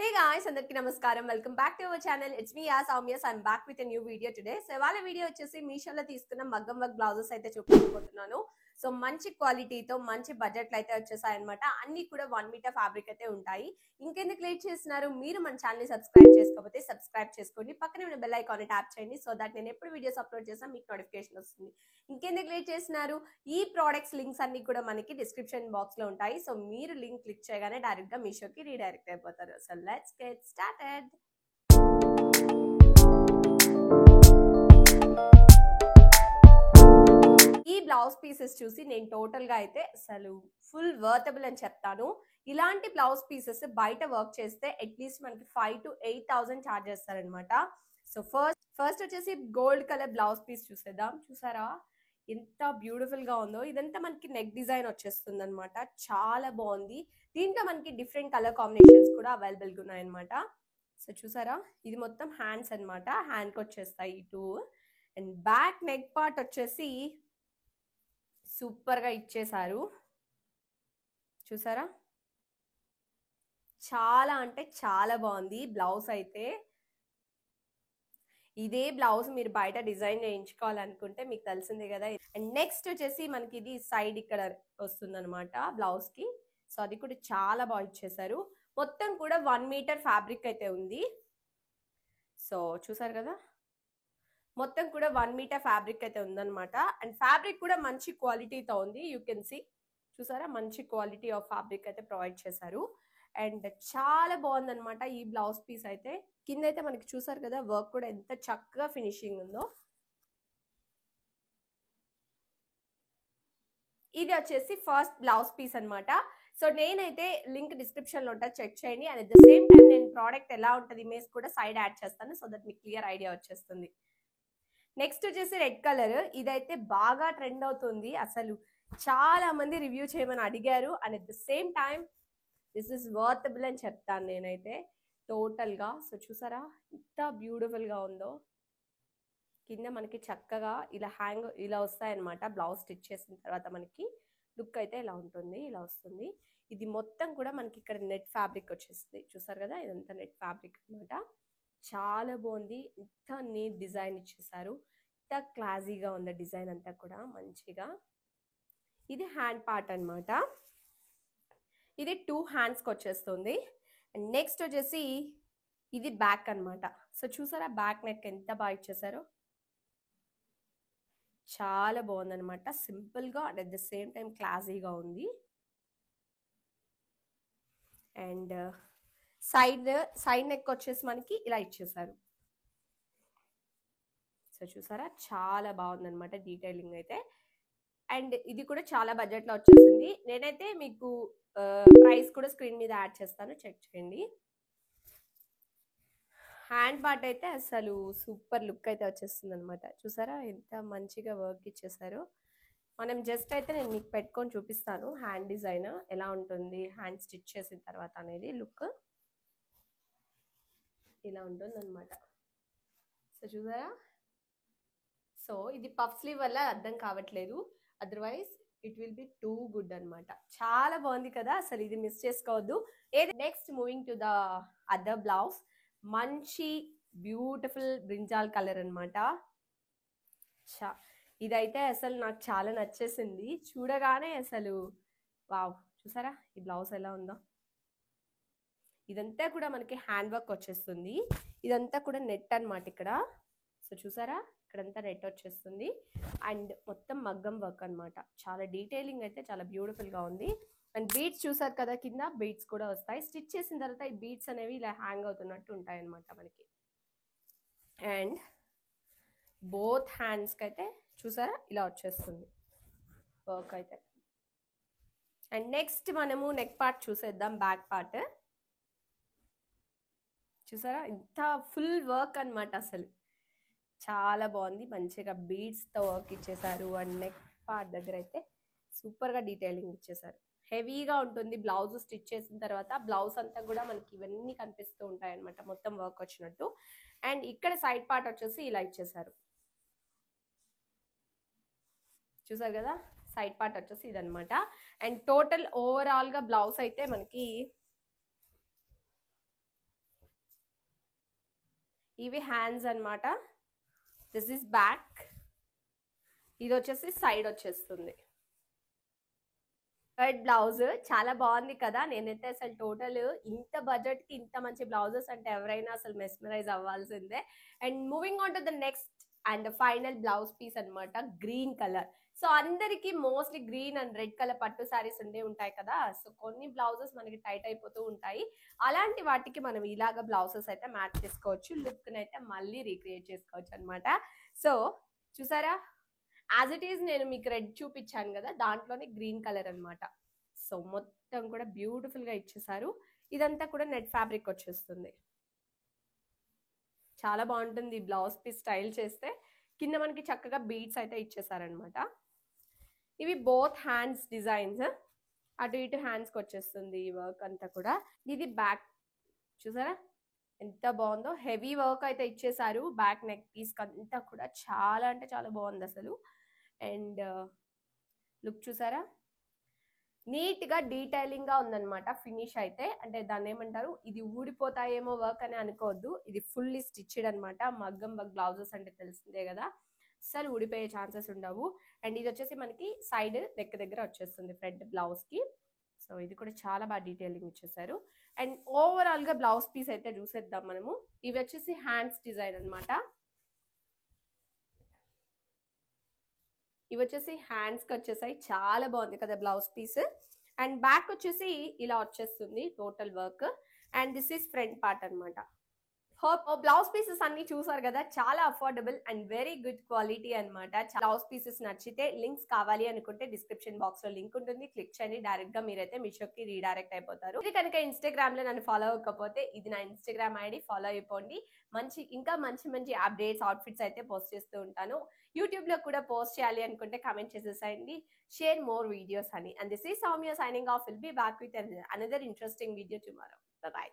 Hey guys, అందరికీ నమస్కారం. Welcome back to our channel. It's me Soumya. I'm back with a new video today. So ఇవాళ video వచ్చేసి మీషోలో తీసుకున్న మగ్గం వర్క్ బ్లౌజెస్ అయితే చూపించబోతున్నాను. సో మంచి క్వాలిటీతో మంచి బడ్జెట్లో అయితే వచ్చేసాయి అనమాట. అన్ని కూడా 1 మీటర్ ఫ్యాబ్రిక్ అయితే ఉంటాయి. ఇంకెందుకు లేట్ చేస్తున్నారు? మీరు మన ఛానల్ని సబ్స్క్రైబ్ చేసుకోకపోతే సబ్స్క్రైబ్ చేసుకోండి. పక్కనే ఉన్న బెల్ ఐకాన్ని ట్యాప్ చేయండి. సో దట్ నేను ఎప్పుడు వీడియోస్ అప్లోడ్ చేసినా మీకు నోటిఫికేషన్ వస్తుంది. ఇంకెందుకు లేట్ చేస్తున్నారు? ఈ ప్రోడక్ట్స్ లింక్స్ అన్ని కూడా మనకి డిస్క్రిప్షన్ బాక్స్ లో ఉంటాయి. సో మీరు లింక్ క్లిక్ చేయగానే డైరెక్ట్ గా మీషోకి రీడైరెక్ట్ అయిపోతారు. So let's get started. ఈ బ్లౌజ్ పీసెస్ చూసి నేను టోటల్ గా అయితే అసలు ఫుల్ వర్తబుల్ అని చెప్తాను. ఇలాంటి బ్లౌజ్ పీసెస్ బయట వర్క్ చేస్తే అట్లీస్ట్ మనకి 5,000 to 8,000 ఛార్జ్ చేస్తారనమాట. సో ఫస్ట్ వచ్చేసి గోల్డ్ కలర్ బ్లౌజ్ పీస్ చూసేద్దాం. చూసారా ఎంత బ్యూటిఫుల్ గా ఉందో. ఇదంతా మనకి నెక్ డిజైన్ వచ్చేస్తుంది అనమాట. చాలా బాగుంది. దీంట్లో మనకి డిఫరెంట్ కలర్ కాంబినేషన్స్ కూడా అవైలబుల్ గా ఉన్నాయన్నమాట. సో చూసారా ఇది మొత్తం హ్యాండ్స్ అనమాట. హ్యాండ్ కి వచ్చేస్తాయి two. And back neck part వచ్చేసి సూపర్ గా ఇచ్చేసారు. చూసారా చాలా అంటే చాలా బాగుంది బ్లౌజ్ అయితే. ఇదే బ్లౌజ్ మీరు బయట డిజైన్ చేయించుకోవాలనుకుంటే మీకు తెలిసిందే కదా. అండ్ నెక్స్ట్ వచ్చేసి మనకి ఇది సైడ్ ఇక్కడ వస్తుంది అనమాట బ్లౌజ్ కి. సో అది కూడా చాలా బాగా ఇచ్చేసారు. మొత్తం కూడా 1 మీటర్ ఫ్యాబ్రిక్ అయితే ఉంది. సో చూసారు కదా మొత్తం కూడా 1 మీటర్ ఫ్యాబ్రిక్ అయితే ఉందన్నమాట. అండ్ ఫ్యాబ్రిక్ కూడా మంచి క్వాలిటీతో ఉంది. యూ కెన్ సీ చూసారా మంచి క్వాలిటీ ఆఫ్ ఫ్యాబ్రిక్ అయితే ప్రొవైడ్ చేశారు. అండ్ చాలా బాగుందన్నమాట ఈ బ్లౌజ్ పీస్ అయితే. కింద అయితే మనకి చూసారు కదా వర్క్ కూడా ఎంత చక్కగా ఫినిషింగ్ ఉందో. ఇది వచ్చేసి ఫస్ట్ బ్లౌజ్ పీస్ అనమాట. సో నేనైతే లింక్ డిస్క్రిప్షన్ లో ఉంటుంది, చెక్ చేయండి. And at the same time నేను ప్రోడక్ట్ ఎలా ఉంటుంది ఇమేజ్ కూడా సైడ్ యాడ్ చేస్తాను. సో దట్ మీకు క్లియర్ ఐడియా వచ్చేస్తుంది. నెక్స్ట్ వచ్చేసి రెడ్ కలర్. ఇదైతే బాగా ట్రెండ్ అవుతుంది. అసలు చాలా మంది రివ్యూ చేయమని అడిగారు. And at the same time this is worthable అని చెప్తాను నేనైతే టోటల్ గా. సో చూసారా ఎంత బ్యూటిఫుల్ గా ఉందో. కింద మనకి చక్కగా ఇలా వస్తాయన్నమాట. బ్లౌజ్ స్టిచ్ చేసిన తర్వాత మనకి లుక్ అయితే ఇలా ఉంటుంది, ఇలా వస్తుంది. ఇది మొత్తం కూడా మనకి ఇక్కడ నెట్ ఫ్యాబ్రిక్ వచ్చేస్తుంది. చూసారు కదా ఇదంతా నెట్ ఫ్యాబ్రిక్ అనమాట. చాలా బాగుంది. ఇంత నీట్ డిజైన్ ఇచ్చేసారు. ఇంత క్లాసీగా ఉంది డిజైన్ అంతా కూడా మంచిగా. ఇది హ్యాండ్ పార్ట్ అనమాట. ఇది 2 హ్యాండ్స్కి వచ్చేస్తుంది. అండ్ నెక్స్ట్ వచ్చేసి ఇది బ్యాక్ అనమాట. సో చూసారా బ్యాక్ నెక్ ఎంత బాగా ఇచ్చేసారో. చాలా బాగుందనమాట. సింపుల్గా and at the same time క్లాసీగా ఉంది. అండ్ సైడ్ నెక్ వచ్చేసి మనకి ఇలా ఇచ్చేసారు. సో చూసారా చాలా బాగుందనమాట డీటెయిలింగ్ అయితే. అండ్ ఇది కూడా చాలా బడ్జెట్లో వచ్చేసింది. నేనైతే మీకు ప్రైస్ కూడా స్క్రీన్ మీద యాడ్ చేస్తాను, చెక్ చేయండి. హ్యాండ్ పార్ట్ అయితే అసలు సూపర్ లుక్ అయితే వచ్చేస్తుంది అనమాట. చూసారా ఎంత మంచిగా వర్క్ ఇచ్చేసారు. మనం జస్ట్ అయితే నేను మీకు పెట్టుకొని చూపిస్తాను హ్యాండ్ డిజైన్ ఎలా ఉంటుంది హ్యాండ్ స్టిచ్ చేసిన తర్వాత అనేది. లుక్ ఇలా ఉంటుంది అనమాట. సో చూసారా. సో ఇది పఫ్ స్లీవ్ వల్ల అర్థం కావట్లేదు, otherwise it will be too good అనమాట. చాలా బాగుంది కదా, అసలు ఇది మిస్ చేసుకోవద్దు. Next moving to the other blouse. మంచి బ్యూటిఫుల్ బ్రింజాల్ కలర్ అనమాట. ఇదైతే అసలు నాకు చాలా నచ్చేసింది చూడగానే. అసలు వావ్, చూసారా ఈ బ్లౌజ్ ఎలా ఉందో. ఇదంతా కూడా మనకి హ్యాండ్ వర్క్ వచ్చేస్తుంది. ఇదంతా కూడా నెట్ అనమాట ఇక్కడ. సో చూసారా ఇక్కడంతా నెట్ వచ్చేస్తుంది. అండ్ మొత్తం మగ్గం వర్క్ అనమాట. చాలా డీటెయిలింగ్ అయితే చాలా బ్యూటిఫుల్గా ఉంది. అండ్ బీడ్స్ చూసారు కదా కింద బీడ్స్ కూడా వస్తాయి. స్టిచ్ చేసిన తర్వాత ఈ బీడ్స్ అనేవి ఇలా హ్యాంగ్ అవుతున్నట్టు ఉంటాయి అనమాట మనకి. అండ్ బోత్ హ్యాండ్స్కి అయితే చూసారా ఇలా వచ్చేస్తుంది వర్క్ అయితే. అండ్ నెక్స్ట్ మనము నెక్ పార్ట్ చూసేద్దాం. బ్యాక్ పార్ట్ చూసారా ఇంత ఫుల్ వర్క్ అనమాట. అసలు చాలా బాగుంది. మంచిగా బీడ్స్తో వర్క్ ఇచ్చేసారు. అండ్ నెక్ పార్ట్ దగ్గర అయితే సూపర్గా డీటెయిలింగ్ ఇచ్చేసారు. హెవీగా ఉంటుంది బ్లౌజ్ స్టిచ్ చేసిన తర్వాత. బ్లౌజ్ అంతా కూడా మనకి ఇవన్నీ కనిపిస్తూ ఉంటాయి అనమాట మొత్తం వర్క్ వచ్చినట్టు. అండ్ ఇక్కడ సైడ్ పార్ట్ వచ్చేసి ఇలా ఇచ్చేసారు. చూసారు కదా సైడ్ పార్ట్ వచ్చేసి ఇదనమాట. అండ్ టోటల్ ఓవరాల్గా బ్లౌజ్ అయితే మనకి ఇవి హ్యాండ్స్ అన్నమాట. This is back. ఇది వచ్చేసి సైడ్ వచ్చేస్తుంది. రెడ్ బ్లౌజ్ చాలా బాగుంది కదా. నేనైతే అసలు టోటల్ ఇంత బడ్జెట్ కి ఇంత మంచి బ్లౌజెస్ అంటే ఎవరైనా అసలు మెస్మరైజ్ అవ్వాల్సిందే. And moving on to the next and final blouse piece అన్నమాట, గ్రీన్ కలర్. సో అందరికి mostly green and red colour పట్టు సారీస్ ఉండే ఉంటాయి కదా. సో కొన్ని బ్లౌజెస్ మనకి టైట్ అయిపోతూ ఉంటాయి. అలాంటి వాటికి మనం ఇలాగ బ్లౌజెస్ అయితే మ్యాచ్ చేసుకోవచ్చు, లుక్ అయితే మళ్ళీ రీక్రియేట్ చేసుకోవచ్చు అన్నమాట. సో చూసారా, యాజ్ ఇట్ ఈస్ నేను మీకు రెడ్ చూపించాను కదా, దాంట్లోనే గ్రీన్ కలర్ అన్నమాట. సో మొత్తం కూడా బ్యూటిఫుల్ గా ఇచ్చేసారు. ఇదంతా కూడా నెట్ ఫ్యాబ్రిక్ వచ్చేస్తుంది. చాలా బాగుంటుంది ఈ బ్లౌజ్ పీస్ స్టైల్ చేస్తే. కింద మనకి చక్కగా బీడ్స్ అయితే ఇచ్చేసారనమాట. ఇవి బోత్ హ్యాండ్స్ డిజైన్స్, అటు ఇటు హ్యాండ్స్ కి వచ్చేస్తుంది ఈ వర్క్ అంతా కూడా. ఇది బ్యాక్ చూసారా ఎంత బాగుందో, హెవీ వర్క్ అయితే ఇచ్చేసారు. బ్యాక్ నెక్ పీస్ అంతా కూడా చాలా అంటే చాలా బాగుంది అసలు. అండ్ లుక్ చూసారా, నీట్ గా డీటెయిలింగ్ గా ఉందన్నమాట ఫినిష్ అయితే. అంటే దాన్ని ఏమంటారు, ఇది ఊడిపోతాయేమో వర్క్ అని అనుకోవద్దు, ఇది ఫుల్లీ స్టిచ్డ్ అనమాట. మగ్గం వర్క్ బ్లౌజెస్ అంటే తెలిసిందే కదా, అసలు ఊడిపోయే ఛాన్సెస్ ఉండవు. అండ్ ఇది వచ్చేసి మనకి సైడ్ నెక్ దగ్గర వచ్చేస్తుంది ఫ్రంట్ బ్లౌజ్ కి. సో ఇది కూడా చాలా బాగా డీటెయిలింగ్ ఇచ్చేసారు. అండ్ ఓవరాల్ గా బ్లౌజ్ పీస్ అయితే చూసేద్దాం మనము. ఇవి వచ్చేసి హ్యాండ్స్ డిజైన్ అనమాట. ఇవి వచ్చేసి హ్యాండ్స్ కి వచ్చేసాయి, చాలా బాగుంది కదా బ్లౌజ్ పీస్. అండ్ బ్యాక్ వచ్చేసి ఇలా వచ్చేస్తుంది total work. And this is front part అనమాట. హోప్ బ్లౌజ్ పీసెస్ అన్ని చూసారు కదా, చాలా affordable and very good quality అనమాట. బ్లౌజ్ పీసెస్ నచ్చితే లింక్స్ కావాలి అనుకుంటే డిస్క్రిప్షన్ బాక్స్ లో లింక్ ఉంటుంది, క్లిక్ చేయండి. డైరెక్ట్ గా మీరైతే మీషోకి రీడైరెక్ట్ అయిపోతారు. ఇది కనుక ఇన్స్టాగ్రామ్ లో నన్ను ఫాలో అవ్వకపోతే ఇది నా ఇన్స్టాగ్రామ్ ఐడి, ఫాలో అయిపోండి. ఇంకా మంచి మంచి అప్డేట్స్, అవుట్ఫిట్స్ అయితే పోస్ట్ చేస్తూ ఉంటాను. యూట్యూబ్ లో కూడా పోస్ట్ చేయాలి అనుకుంటే కమెంట్ చేసేసేయండి, షేర్ మోర్ వీడియోస్ అని. And this is Soumya signing off. Will be back with another interesting video tomorrow. By by.